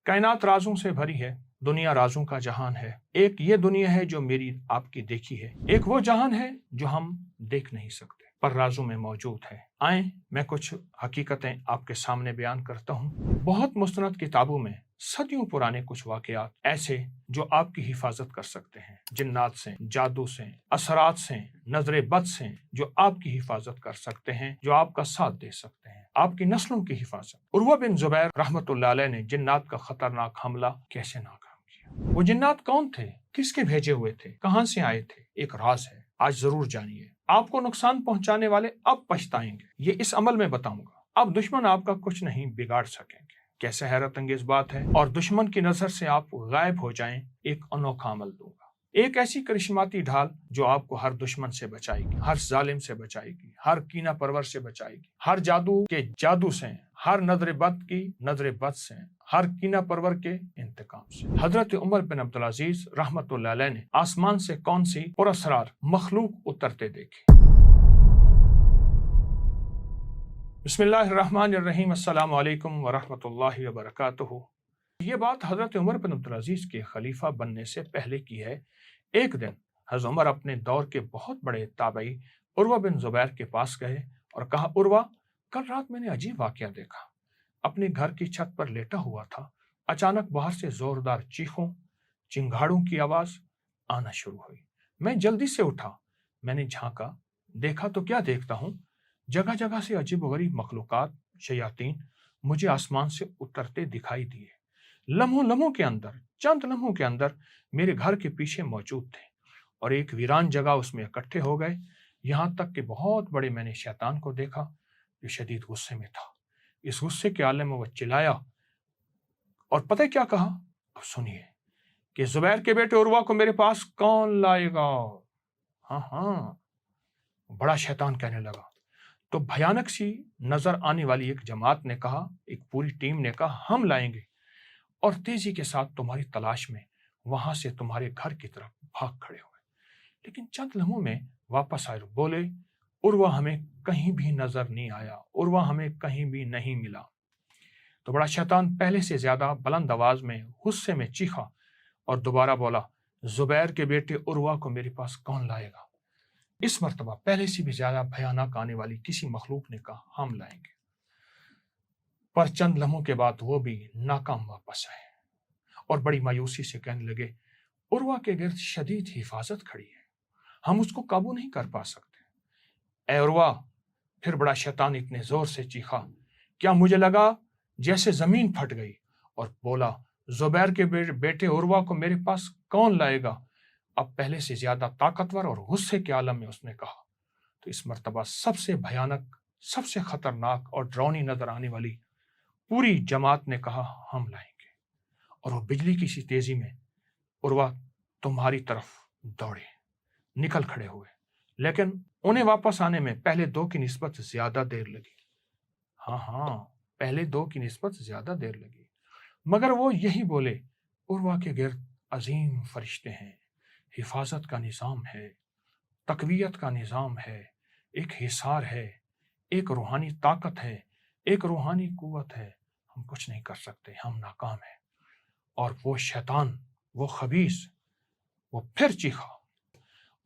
कायनात राजों से भरी है, दुनिया राजों का जहान है। एक ये दुनिया है जो मेरी आपकी देखी है, एक वो जहान है जो हम देख नहीं सकते पर राजों में मौजूद है। आए मैं कुछ हकीकतें आपके सामने बयान करता हूँ। बहुत मुस्तनद किताबों में सदियों पुराने कुछ वाकयात ऐसे जो आपकी हिफाजत कर सकते हैं, जिन्नात से, जादू से, असरात से, नजर बद से, जो आपकी हिफाजत कर सकते हैं, जो आपका साथ दे सकते हैं, आपकी नस्लों की हिफाजत। उर्वा बिन जुबैर रहमतुल्लाह अलैह ने जिन्नात का खतरनाक हमला कैसे नाकाम किया? वो जिन्नात कौन थे, किसके भेजे हुए थे, कहां से आए थे, एक राज है। आज जरूर जानिए। आपको नुकसान पहुंचाने वाले अब पछताएंगे, ये इस अमल में बताऊंगा। अब दुश्मन आपका कुछ नहीं बिगाड़ सकेंगे। कैसे हैरत अंगेज बात है। और दुश्मन की नजर से आप गायब हो जाएं, एक अनोखा अमल दूंगा। एक ऐसी करिश्माती ढाल जो आपको हर दुश्मन से बचाएगी, हर जालिम से बचाएगी, हर कीना परवर से बचाएगी, हर जादू के जादू से, हर नजर बद की नजर बद से, हर कीना परवर के इंतकाम से। हजरत उमर बिन अब्दुल अजीज रहमतुल्लाह अलैह ने आसमान से कौन सी पुरस्कार मखलूक उतरते देखे। बिस्मिल्लाहिर्रहमानिर्रहीम, अस्सलामु अलैकुम वरहमतुल्लाहि वबरकातुहू। ये बात हजरत उमर बिन अब्दुल अजीज के खलीफा बनने से पहले की है। एक दिन हजरत उमर अपने दौर के बहुत बड़े ताबई उर्वा बिन जुबैर के पास गए और कहा, उर्वा, कल रात मैंने अजीब वाकया देखा। अपने घर की छत पर लेटा हुआ था, अचानक बाहर से जोरदार चीखों, चिंगाड़ों की आवाज आना शुरू हुई। मैं जल्दी से उठा, मैंने झांका, देखा तो क्या देखता हूं, जगह जगह से अजीबोगरीब मखलूकात, शयातीन मुझे आसमान से उतरते दिखाई दिए। लम्हों के अंदर, चंद लम्हों के अंदर मेरे घर के पीछे मौजूद थे और एक वीरान जगह उसमें इकट्ठे हो गए। यहां तक कि बहुत बड़े मैंने शैतान को देखा जो शदीद गुस्से में था। इस गुस्से के आलम में वह चिल्लाया और पता है क्या कहा? अब सुनिए कि जुबैर के बेटे उर्वा को मेरे पास कौन लाएगा? हाँ हाँ, बड़ा शैतान कहने लगा। तो भयानक सी नजर आने वाली एक जमात ने कहा, एक पूरी टीम ने कहा, हम लाएंगे और तेजी के साथ तुम्हारी तलाश में वहां से तुम्हारे घर की तरफ भाग खड़े हुए। लेकिन चंद लम्हों में वापस आए, बोले, उर्वा हमें कहीं भी नजर नहीं आया, उर्वा हमें कहीं भी नहीं मिला। तो बड़ा शैतान पहले से ज्यादा बुलंद आवाज में गुस्से में चीखा और दोबारा बोला, जुबैर के बेटे उर्वा को मेरे पास कौन लाएगा? इस मर्तबा पहले से भी ज्यादा भयानक आने वाली किसी मखलूक ने कहा, हम लाएंगे। पर चंद लम्हों के बाद वो भी नाकाम वापस आए और बड़ी मायूसी से कहने लगे, उर्वा के गिर्द शदीद हिफाजत खड़ी है, हम उसको काबू नहीं कर पा सकते। ए उर्वा! फिर बड़ा शैतान इतने जोर से चीखा, क्या मुझे लगा जैसे जमीन फट गई, और बोला, जुबैर के बेटे उर्वा को मेरे पास कौन लाएगा? अब पहले से ज्यादा ताकतवर और गुस्से के आलम में उसने कहा। तो इस मर्तबा सबसे भयानक, सबसे खतरनाक और डरावनी नजर आने वाली पूरी जमात ने कहा, हम लाएंगे। और वो बिजली की सी तेजी में उर्वा तुम्हारी तरफ दौड़े, निकल खड़े हुए। लेकिन उन्हें वापस आने में पहले दो की निस्बत ज्यादा देर लगी। हाँ हाँ, पहले दो की निस्बत ज्यादा देर लगी। मगर वो यही बोले, उर्वा के गिर्द अजीम फरिश्ते हैं, हिफाजत का निज़ाम है, तकवियत का निज़ाम है, एक हिसार है, एक रूहानी ताकत है, एक रूहानी कुव्वत है। हम कुछ नहीं कर सकते, हम नाकाम हैं। और वो शैतान, वो खबीस, वो फिर चीखा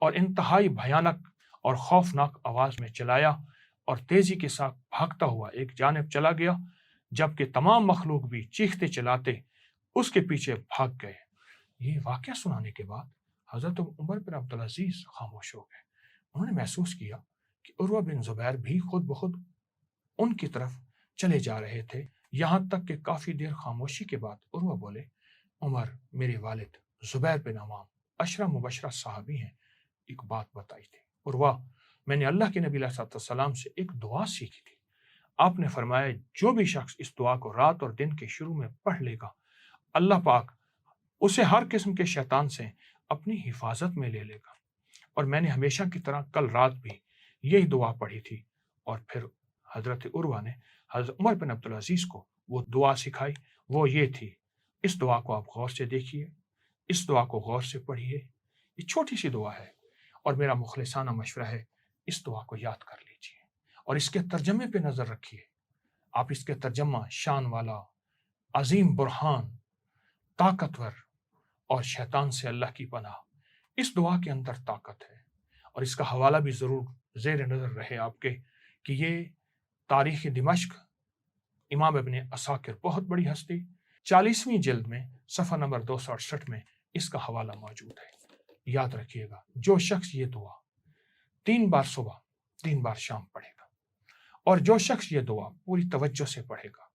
और इंतहाई भयानक और खौफनाक आवाज में चिल्लाया और तेजी के साथ भागता हुआ एक जानिब चला गया, जबकि तमाम मखलूक भी चीखते चिल्लाते उसके पीछे भाग गए। ये वाकया सुनाने के बाद हजरत उमर बिन अब्दुल अजीज खामोश हो गए। उन्होंने महसूस किया कि उर्वा बिन जुबैर भी खुद बखुद उनकी तरफ चले जा रहे थे। यहां तक कि काफी देर खामोशी के बाद उर्वा बोले, उमर, मेरे वालिद जुबैर बिन अवाम अशरा मुबशरा साहबी हैं, एक बात बताई थी। उर्वा, मैंने अल्लाह के नबी अलैहिस्सलाम से एक दुआ सीखी थी। आपने फरमाया, जो भी शख्स इस दुआ को रात और दिन के शुरू में पढ़ लेगा, अल्लाह पाक उसे हर किस्म के शैतान से अपनी हिफाजत में ले लेगा। और मैंने हमेशा की तरह कल रात भी यही दुआ पढ़ी थी। और फिर हजरत उर्वा ने हजरत उमर बिन अब्दुल अजीज को वो दुआ सिखाई। वो ये थी, इस दुआ को आप गौर से देखिए, इस दुआ को गौर से पढ़िए। ये छोटी सी दुआ है और मेरा मुखलिसाना मशवरा है, इस दुआ को याद कर लीजिए और इसके तर्जमे पे नजर रखिए। आप इसके तर्जमा शान वाला, अजीम बुरहान, ताकतवर और शैतान से अल्लाह की पनाह। इस दुआ के अंदर ताकत है और इसका हवाला भी ज़रूर ज़ेर नज़र रहे आपके कि ये तारीख़ दिमश्क, इमाम इब्न असाकिर, बहुत बड़ी हस्ती, 40वीं जिल्द में सफ़ा नंबर 268 में इसका हवाला मौजूद है। याद रखिएगा, जो शख्स ये दुआ 3 बार सुबह 3 बार शाम पढ़ेगा और जो शख्स ये दुआ पूरी तवज्जो से पढ़ेगा,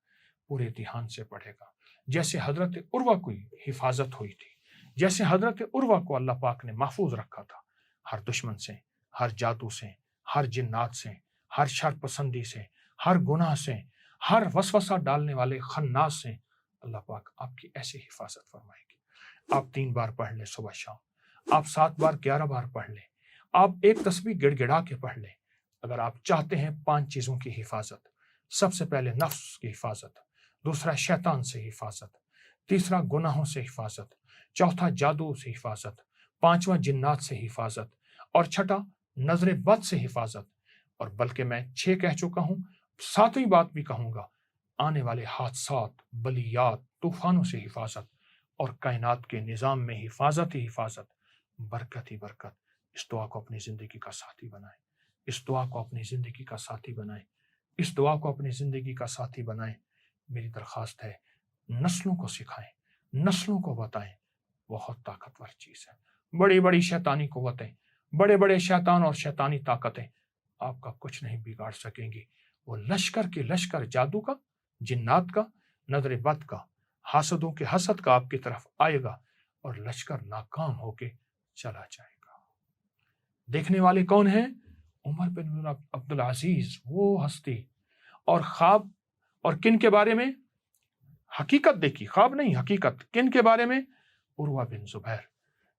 पूरे ध्यान से पढ़ेगा, जैसे हज़रत उर्वा की हिफाजत हुई थी, जैसे हज़रत उर्वा को अल्लाह पाक ने महफूज रखा था हर दुश्मन से, हर जादू से, हर जिन्नात से, हर शर पसंदी से, हर गुनाह से, हर वसवसा डालने वाले खन्नास से अल्लाह पाक आपकी ऐसी हिफाजत फरमाएगी। आप 3 बार पढ़ लें सुबह शाम, आप 7 बार 11 बार पढ़ लें, आप एक तस्बीह गिड़गिड़ा के पढ़ लें। अगर आप चाहते हैं 5 चीज़ों की हिफाजत, सबसे पहले नफ्स की हिफाजत, दूसरा शैतान से हिफाजत, तीसरा गुनाहों से हिफाजत, चौथा जादू से हिफाजत, 5वां जिन्नात से हिफाजत और छठा नजर बद से हिफाजत, और बल्कि मैं 6 कह चुका हूं, 7वीं बात भी कहूंगा, आने वाले हादसात, बलियात, तूफानों से हिफाजत और कायनात के निज़ाम में हिफाजत ही हिफाजत, बरकत ही बरकत। इस दुआ को अपनी ज़िंदगी का साथी बनाएं, इस दुआ को अपनी ज़िंदगी का साथी बनाएं, इस दुआ को अपनी ज़िंदगी का साथी बनाएं। मेरी दरख्वास्त है, नस्लों को सिखाएं, नस्लों को बताएं। बहुत ताकतवर चीज़ है। बड़ी बड़ी शैतानी कुव्वतें, बड़े बड़े शैतान और शैतानी ताकतें आपका कुछ नहीं बिगाड़ सकेंगी। वो लश्कर के लश्कर जादू का, जिन्नात का, नजर बद का, हासदों के हसद का आपकी तरफ आएगा और लश्कर नाकाम होके चला जाएगा। देखने वाले कौन हैं? उमर बिन अब्दुल अजीज, वो हस्ती। और ख्वाब, और किन के बारे में? हकीकत देखी, ख्वाब नहीं, हकीकत। किन के बारे में? उर्वा बिन जुबैर,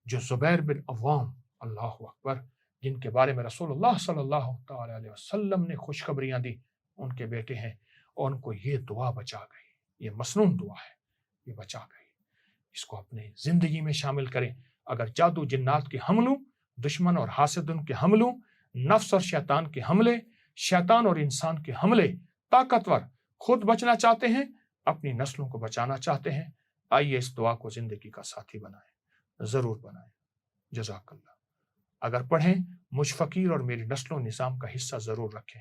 जो जुबैर बिन अव्वाम, अल्लाह अकबर, जिनके बारे में रसूलुल्लाह सल्लल्लाहु अलैहि वसल्लम ने खुशखबरियां दी, उनके बेटे हैं, और उनको ये दुआ बचा गई। ये मसनून दुआ है, ये बचा गई। इसको अपने जिंदगी में शामिल करें। अगर जादू जिन्नात के हमलों, दुश्मन और हासिदुन के हमलों, नफ्स और शैतान के हमले, शैतान और इंसान के हमले, ताकतवर, खुद बचना चाहते हैं, अपनी नस्लों को बचाना चाहते हैं, आइए इस दुआ को जिंदगी का साथी बनाएं, जरूर बनाएं। जज़ाकल्लाह। अगर पढ़ें, मुझ फकीर और मेरी नस्लों निज़ाम का हिस्सा जरूर रखें,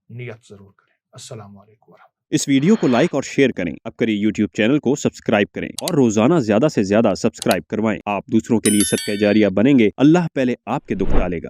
नियत जरूर करें। अस्सलाम वालेकुम। इस वीडियो को लाइक और शेयर करें। अब करिए YouTube चैनल को सब्सक्राइब करें और रोजाना ज्यादा से ज्यादा सब्सक्राइब करवाएं। आप दूसरों के लिए सदका जारिया बनेंगे, अल्लाह पहले आपके दुख टालेगा।